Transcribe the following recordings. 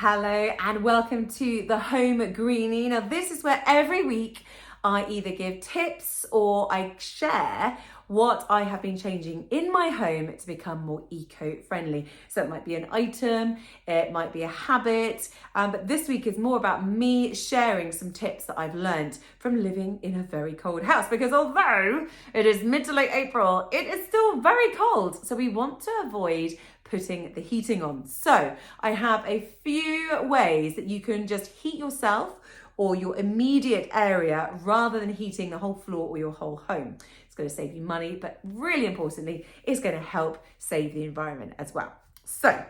Hello and welcome to the Home Genie. Now this is where every week I either give tips or I share what I have been changing in my home to become more eco-friendly. So it might be an item, it might be a habit, but this week is more about me sharing some tips that I've learned from living in a very cold house, because although it is mid to late April, it is still very cold. So we want to avoid putting the heating on. So I have a few ways that you can just heat yourself or your immediate area rather than heating the whole floor or your whole home. It's going to save you money, but really importantly, it's going to help save the environment as well. So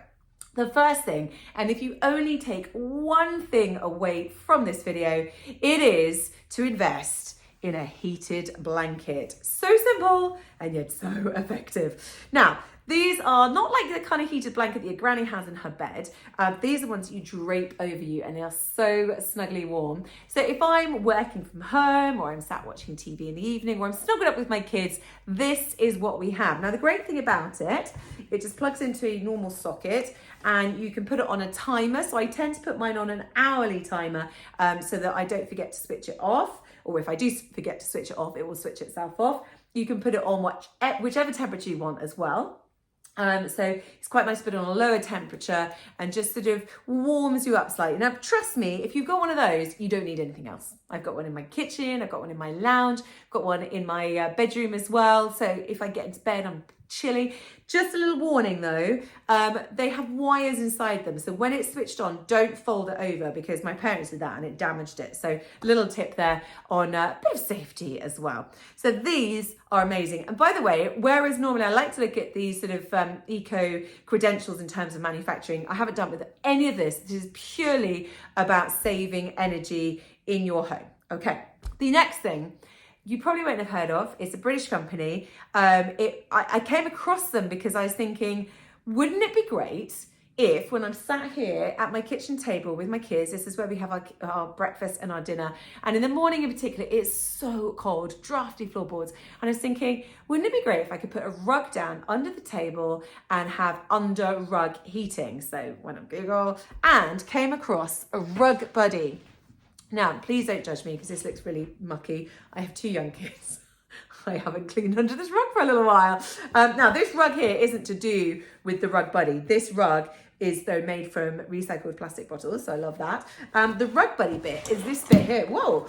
the first thing, and if you only take one thing away from this video, it is to invest in a heated blanket. So simple and yet so effective. Now, these are not like the kind of heated blanket that your granny has in her bed. These are the ones that you drape over you and they are so snugly warm. So if I'm working from home or I'm sat watching TV in the evening or I'm snuggled up with my kids, this is what we have. Now the great thing about it, it just plugs into a normal socket and you can put it on a timer. So I tend to put mine on an hourly timer so that I don't forget to switch it off. Or if I do forget to switch it off, it will switch itself off. You can put it on whichever temperature you want as well. So it's quite nice to put it on a lower temperature and just sort of warms you up slightly. Now, trust me, if you've got one of those, you don't need anything else. I've got one in my kitchen, I've got one in my lounge, I've got one in my bedroom as well. So if I get into bed, I'm chilly. Just a little warning though, they have wires inside them. So when it's switched on, don't fold it over because my parents did that and it damaged it. So little tip there on a bit of safety as well. So these are amazing. And by the way, whereas normally I like to look at these sort of eco credentials in terms of manufacturing, I haven't done with any of this. This is purely about saving energy in your home. Okay, the next thing you probably won't have heard of. It's a British company. I came across them because I was thinking, wouldn't it be great if when I'm sat here at my kitchen table with my kids, this is where we have our breakfast and our dinner, and in the morning in particular, it's so cold, drafty floorboards, and I was thinking, wouldn't it be great if I could put a rug down under the table and have under rug heating? So went on Google and came across a Rug Buddy. Now, please don't judge me because this looks really mucky. I have 2 young kids. I haven't cleaned under this rug for a little while. Now, this rug here isn't to do with the Rug Buddy. This rug is though made from recycled plastic bottles, so I love that. The Rug Buddy bit is this bit here. Whoa!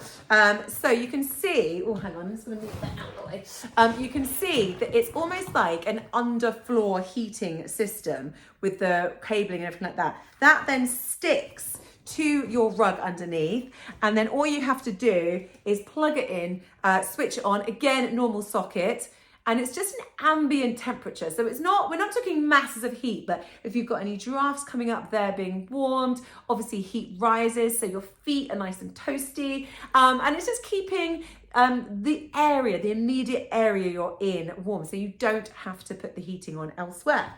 So you can see, oh, hang on, I'm just gonna move that out of the way. You can see that it's almost like an underfloor heating system with the cabling and everything like that. That then sticks to your rug underneath, and then all you have to do is plug it in, switch it on, again normal socket, and it's just an ambient temperature. So it's not, we're not talking masses of heat, but if you've got any drafts coming up, they're being warmed. Obviously heat rises, so your feet are nice and toasty, and it's just keeping the area, the immediate area you're in warm, so you don't have to put the heating on elsewhere.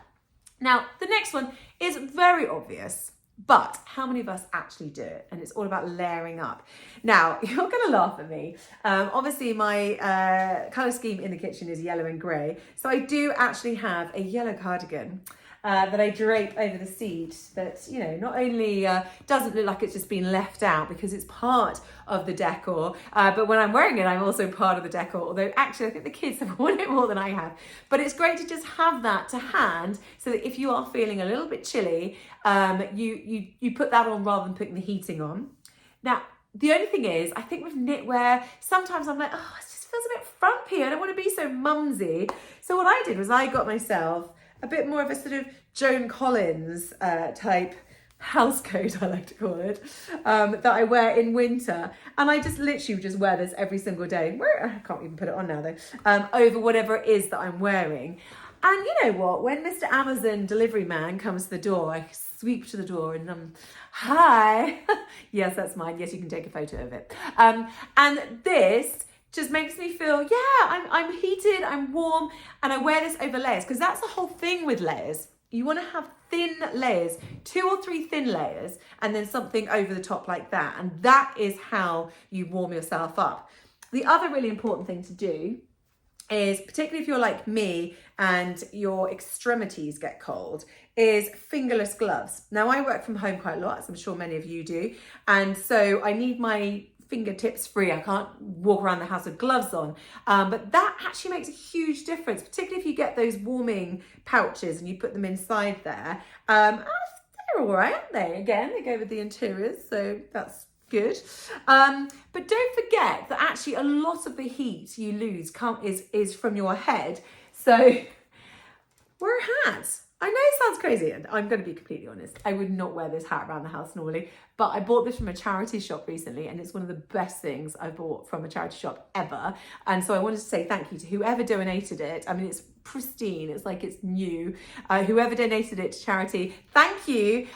Now the next one is very obvious, but how many of us actually do it? And it's all about layering up. Now, you're going to laugh at me. Obviously, my colour scheme in the kitchen is yellow and grey. So I do actually have a yellow cardigan that I drape over the seat that, you know, not only doesn't look like it's just been left out because it's part of the decor, but when I'm wearing it, I'm also part of the decor. Although actually, I think the kids have worn it more than I have. But it's great to just have that to hand so that if you are feeling a little bit chilly, you put that on rather than putting the heating on. Now, the only thing is, I think with knitwear, sometimes I'm like, oh, it just feels a bit frumpy. I don't want to be so mumsy. So what I did was I got myself a bit more of a sort of Joan Collins type house coat, I like to call it, that I wear in winter. And I just literally just wear this every single day. I can't even put it on now though, over whatever it is that I'm wearing. And you know what, when Mr. Amazon delivery man comes to the door, I sweep to the door and hi. Yes, that's mine. Yes, you can take a photo of it. And this just makes me feel, yeah, I'm heated, I'm warm, and I wear this over layers, because that's the whole thing with layers. You want to have thin layers, 2 or 3 thin layers, and then something over the top like that. And that is how you warm yourself up. The other really important thing to do is, particularly if you're like me and your extremities get cold, is fingerless gloves. Now I work from home quite a lot, as I'm sure many of you do, and so I need my fingertips free. I can't walk around the house with gloves on, but that actually makes a huge difference, particularly if you get those warming pouches and you put them inside there. They're all right, aren't they? Again, they go with the interiors, so that's good. But don't forget that actually a lot of the heat you lose is from your head. So wear a hat. I know it sounds crazy, and I'm going to be completely honest. I would not wear this hat around the house normally, but I bought this from a charity shop recently, and it's one of the best things I bought from a charity shop ever. And so I wanted to say thank you to whoever donated it. I mean, it's pristine. It's like it's new. Whoever donated it to charity, thank you.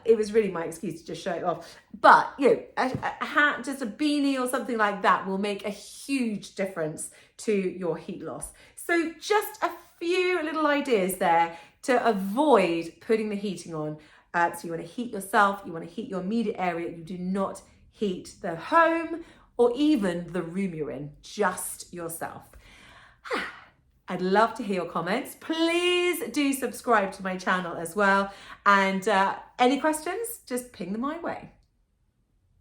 It was really my excuse to just show it off. But you know, a hat, just a beanie or something like that will make a huge difference to your heat loss. So just a few little ideas there to avoid putting the heating on. So you want to heat yourself, you want to heat your immediate area, you do not heat the home or even the room you're in, just yourself. I'd love to hear your comments. Please do subscribe to my channel as well. And any questions, just ping them my way.